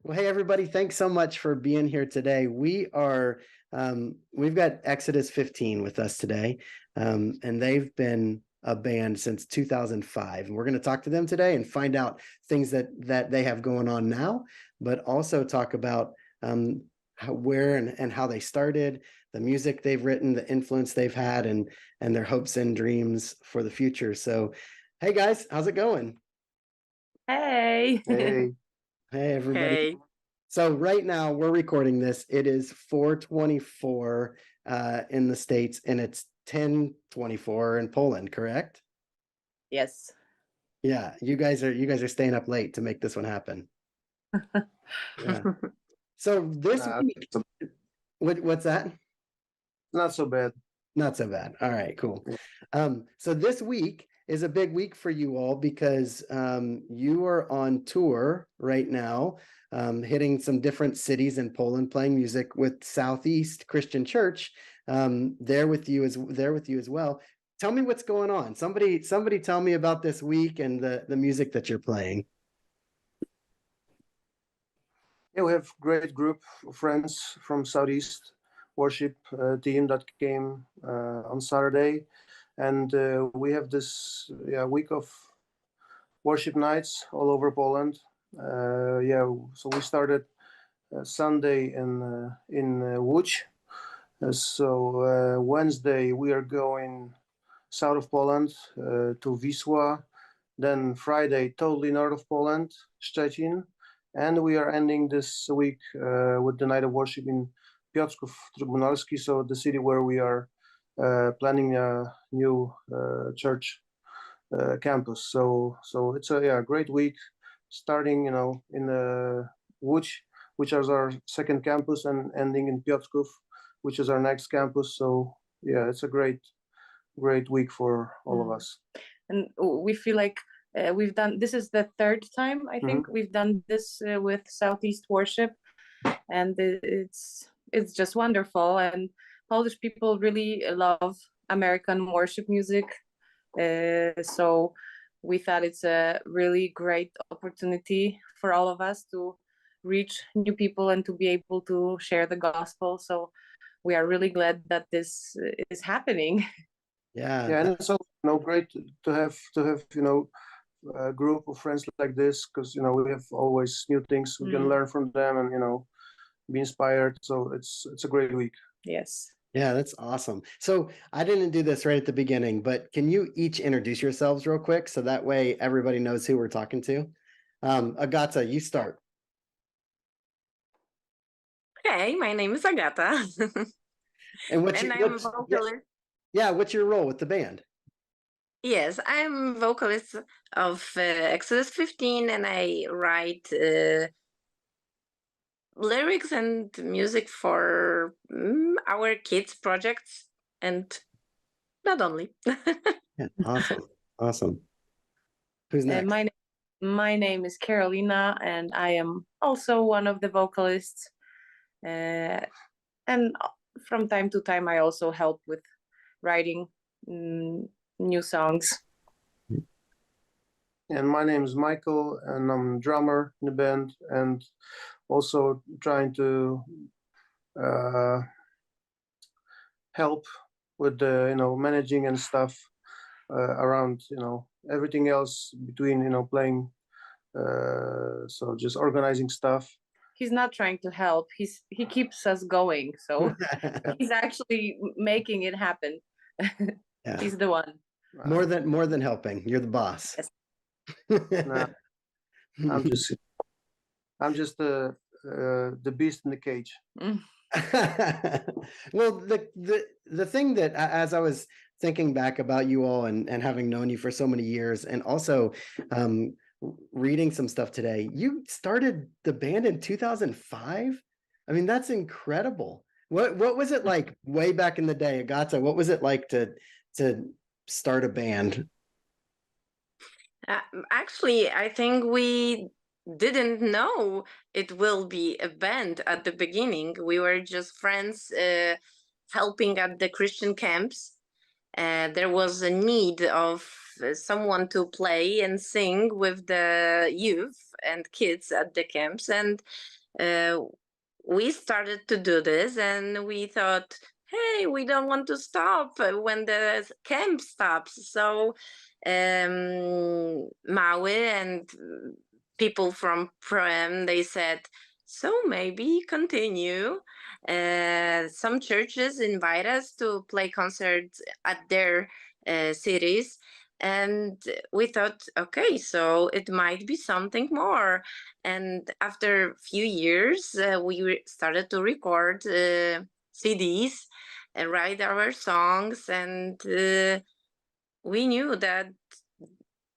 Well, hey everybody, thanks so much for being here today. We've got Exodus 15 with us today, and they've been a band since 2005. And we're going to talk to them today and find out things that they have going on now, but also talk about where and how they started, the music they've written, the influence they've had, and their hopes and dreams for the future. So, hey guys, how's it going? Hey. Hey, Hey everybody. Hey. So right now we're recording this. It is 4:24 in the States, and it's 10:24 in Poland, correct? Yes. Yeah, you guys are staying up late to make this one happen. Yeah. So this nah, week, what's that? not so bad. Not so bad. All right, cool. So this week is a big week for you all because you are on tour right now, hitting some different cities in Poland, playing music with Southeast Christian Church. There with you as well. Tell me what's going on. Somebody tell me about this week and the music that you're playing. Yeah, we have great group of friends from Southeast worship team that came on Saturday, and we have this week of worship nights all over Poland. So we started Sunday in Łódź. Wednesday we are going south of Poland to Wisła. Then Friday, totally north of Poland, Szczecin. And we are ending this week with the night of worship in Piotrków Trybunalski, so the city where we are planning a new church campus. So it's a great week, starting in Łódź, which is our second campus, and ending in Piotrków, which is our next campus. So yeah, it's a great week for all of us. And we feel like we've done this is the third time I think we've done this with Southeast Worship, and it's just wonderful. And Polish people really love American worship music, so we thought it's a really great opportunity for all of us to reach new people and to be able to share the gospel. So we are really glad that this is happening. Yeah. And it's also great to have a group of friends like this, because we have always new things we can learn from them and be inspired. So it's a great week. Yes. Yeah, that's awesome. So I didn't do this right at the beginning, but can you each introduce yourselves real quick so that way everybody knows who we're talking to? Agata, you start. Hey, my name is Agata. And what's and your, I'm what's, a vocalist. yeah, what's your role with the band? Yes, I'm vocalist of Exodus 15, and I write lyrics and music for our kids' projects, and not only. Yeah, awesome. Who's next? My name is Carolina, and I am also one of the vocalists. And from time to time, I also help with writing new songs. And my name is Michael, and I'm drummer in the band, and also trying to help with the managing and stuff around everything else between playing. So just organizing stuff. He's not trying to help. He keeps us going. So he's actually making it happen. Yeah. He's the one. More than helping. You're the boss. Yes. Nah, I'm just the beast in the cage. Well, the thing that, as I was thinking back about you all and having known you for so many years, and also reading some stuff today, you started the band in 2005. I mean, that's incredible. What was it like way back in the day, Agata? What was it like to start a band? Actually, I think we didn't know it will be a band at the beginning. We were just friends helping at the Christian camps. There was a need of someone to play and sing with the youth and kids at the camps. And we started to do this, and we thought, hey, we don't want to stop when the camp stops. So Maui and people from Proem, they said, so maybe continue. Some churches invite us to play concerts at their cities. And we thought, okay, so it might be something more. And after a few years, we started to record CDs and write our songs. And we knew that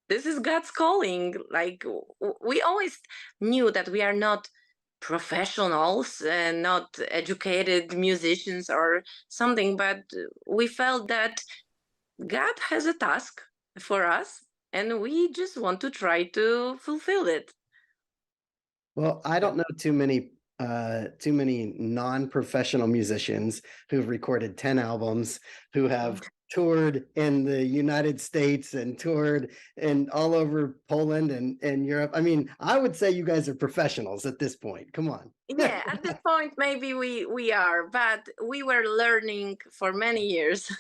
this is God's calling. Like, we always knew that we are not professionals and not educated musicians or something, but we felt that God has a task for us, and we just want to try to fulfill it. Well, I don't know too many non-professional musicians who've recorded 10 albums, who have toured in the United States and toured in all over Poland and Europe. I mean, I would say you guys are professionals at this point. Come on. Yeah, at this point maybe we are, but we were learning for many years.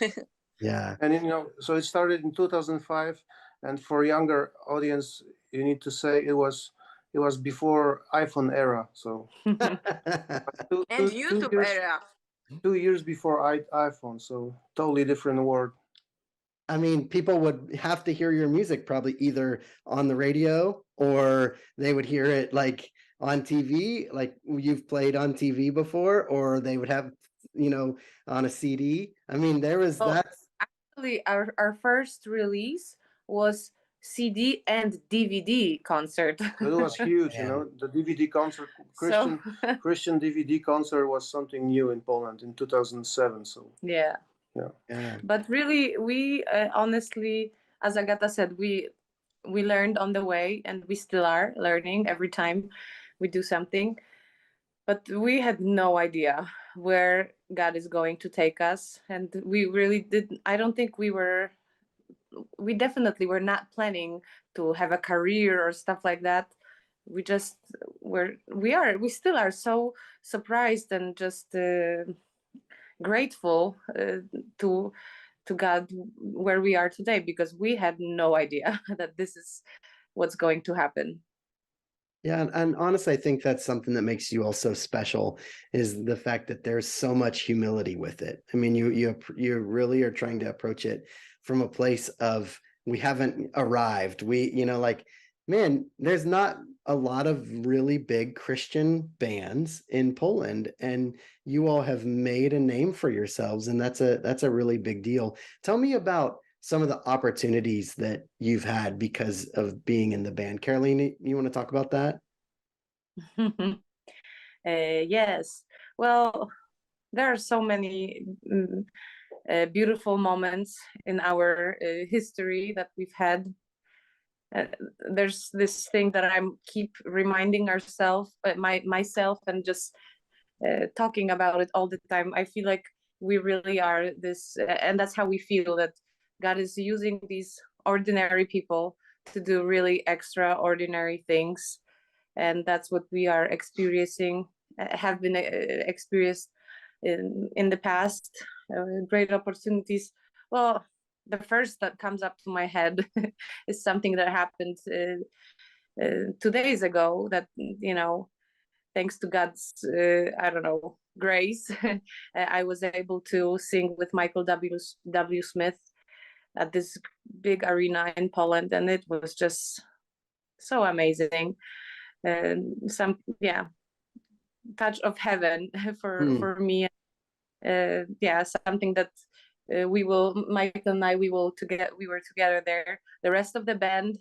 Yeah. And so it started in 2005, and for younger audience, you need to say it was before iPhone era. So And YouTube era. 2 years before iPhone. So totally different world. I mean, people would have to hear your music probably either on the radio or they would hear it like on TV, like you've played on TV before, or they would have, on a CD. I mean, there was that. Actually, our first release was CD and DVD concert. It was huge, Yeah. the DVD concert, Christian DVD concert was something new in Poland in 2007. So yeah. Yeah. But really, we honestly, as Agata said, we learned on the way, and we still are learning every time we do something. But we had no idea where God is going to take us, and we really didn't. I don't think we definitely were not planning to have a career or stuff like that. We just we still are so surprised and just grateful to God where we are today, because we had no idea that this is what's going to happen. Yeah, and honestly, I think that's something that makes you all so special, is the fact that there's so much humility with it. I mean, you really are trying to approach it from a place of, we haven't arrived. Like, man, there's not a lot of really big Christian bands in Poland, and you all have made a name for yourselves, and that's a really big deal. Tell me about some of the opportunities that you've had because of being in the band. Caroline, you want to talk about that? Yes. Well, there are so many beautiful moments in our history that we've had. There's this thing that I'm keep reminding myself, and just talking about it all the time. I feel like we really are this, and that's how we feel, that God is using these ordinary people to do really extraordinary things, and that's what we are experiencing, have been experienced in the past. Great opportunities. Well, the first that comes up to my head is something that happened 2 days ago, that thanks to God's I don't know, grace, I was able to sing with Michael W. Smith at this big arena in Poland, and it was just so amazing. And touch of heaven for me. Something that Michael and I, we were together there. The rest of the band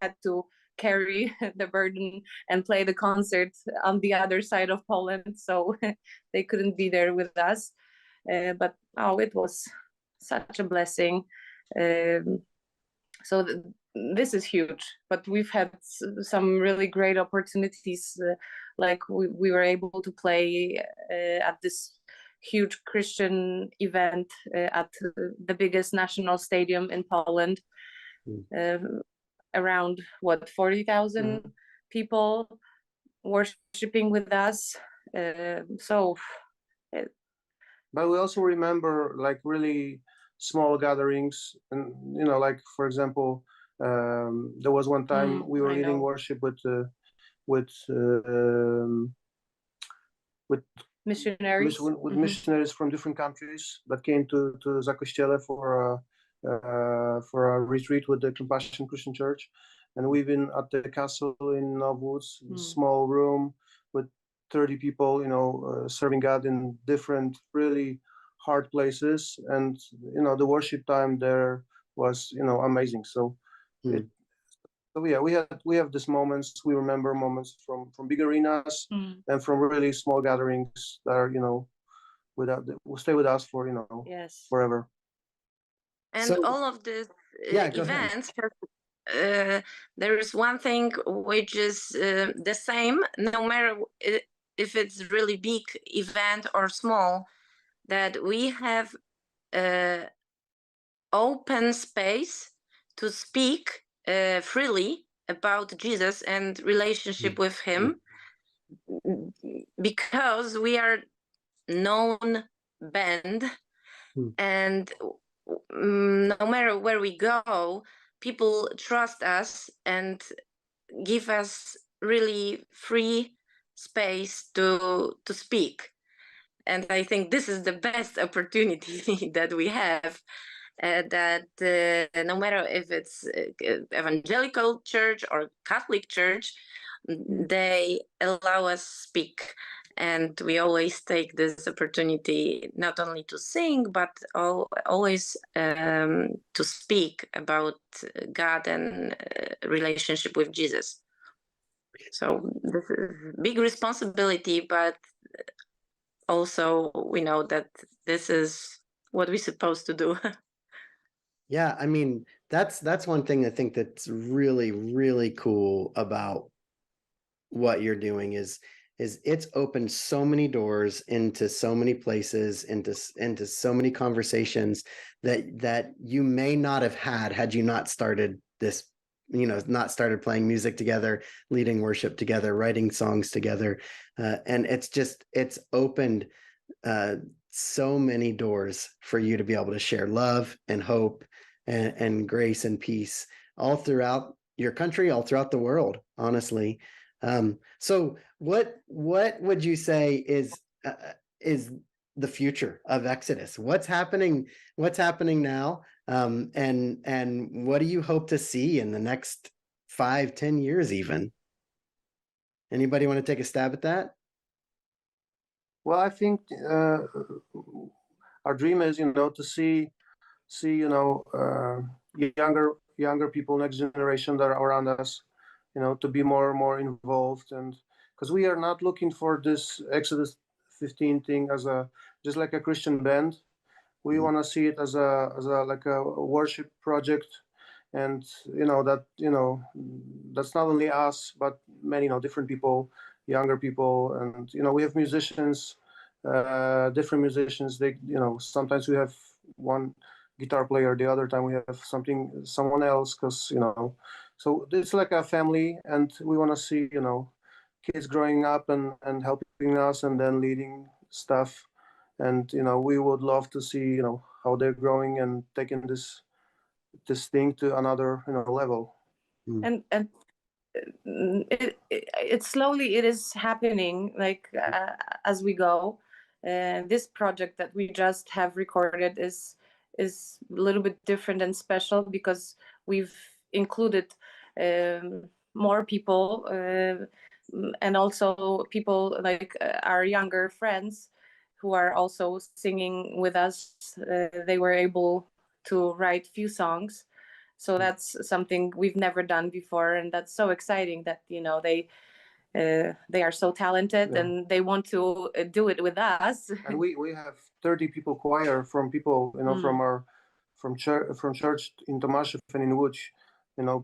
had to carry the burden and play the concert on the other side of Poland, so they couldn't be there with us. But it was such a blessing. So this is huge, but we've had some really great opportunities, like we were able to play at this huge Christian event at the biggest national stadium in Poland. around what 40,000 people worshiping with us. But we also remember like really small gatherings, and like for example, there was one time we were leading worship with missionaries, missionaries from different countries that came to Zakościele for a retreat with the Compassion Christian Church, and we've been at the castle in Nowoods, small room with 30 people, serving God in different really hard places, and the worship time there was amazing. So yeah, we have these moments. We remember moments from big arenas and from really small gatherings that are will stay with us for forever. And all of these events, there is one thing which is the same, no matter if it's really big event or small, that we have open space to speak freely about Jesus and relationship with him, because we are known band, and no matter where we go, people trust us and give us really free space to speak. And I think this is the best opportunity that we have, that no matter if it's evangelical church or Catholic church, they allow us speak. And we always take this opportunity not only to sing, but always to speak about God and relationship with Jesus. So this is big responsibility, but also we know that this is what we're supposed to do. Yeah, I mean, that's one thing I think that's really, really cool about what you're doing is it's opened so many doors into so many places, into so many conversations that you may not have had you not started this, not started playing music together, leading worship together, writing songs together. And it's opened so many doors for you to be able to share love and hope and grace and peace all throughout your country, all throughout the world, honestly. So what would you say is the future of Exodus? What's happening now? And what do you hope to see in the next 5-10 years even? Anybody want to take a stab at that? Well, I think our dream is, to see younger people, next generation that are around us, to be more and more involved, and because we are not looking for this Exodus 15 thing as just like a Christian band. We want to see it as a like a worship project, and that's not only us but many different people, younger people, and we have musicians, different musicians. They sometimes we have one guitar player, the other time we have someone else, because so it's like a family, and we want to see kids growing up and helping us and then leading stuff, and we would love to see how they're growing and taking this thing to another level. And it slowly it is happening, like as we go. This project that we just have recorded is a little bit different and special because we've included more people, and also people like our younger friends who are also singing with us. They were able to write few songs, so that's something we've never done before, and that's so exciting that they are so talented, and they want to do it with us. And we have 30 people choir from people from church in Tomashev and in Łódź.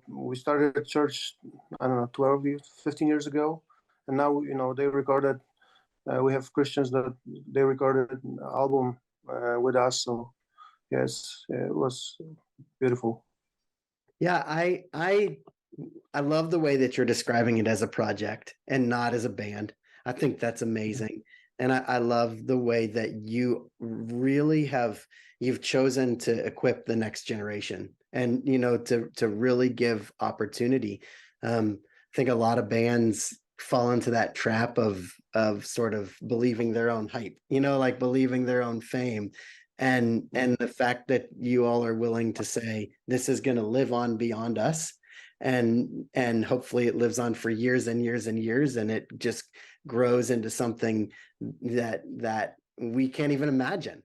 We started a church, I don't know, 15 years ago, and now they recorded. We have Christians that they recorded an album with us. So yes, it was beautiful. Yeah, I love the way that you're describing it as a project and not as a band. I think that's amazing. And I love the way that you really you've chosen to equip the next generation and, you know, to really give opportunity. I think a lot of bands fall into that trap of sort of believing their own hype, you know, like believing their own fame. And the fact that you all are willing to say this is going to live on beyond us, and hopefully it lives on for years and years and years, and it just grows into something that we can't even imagine.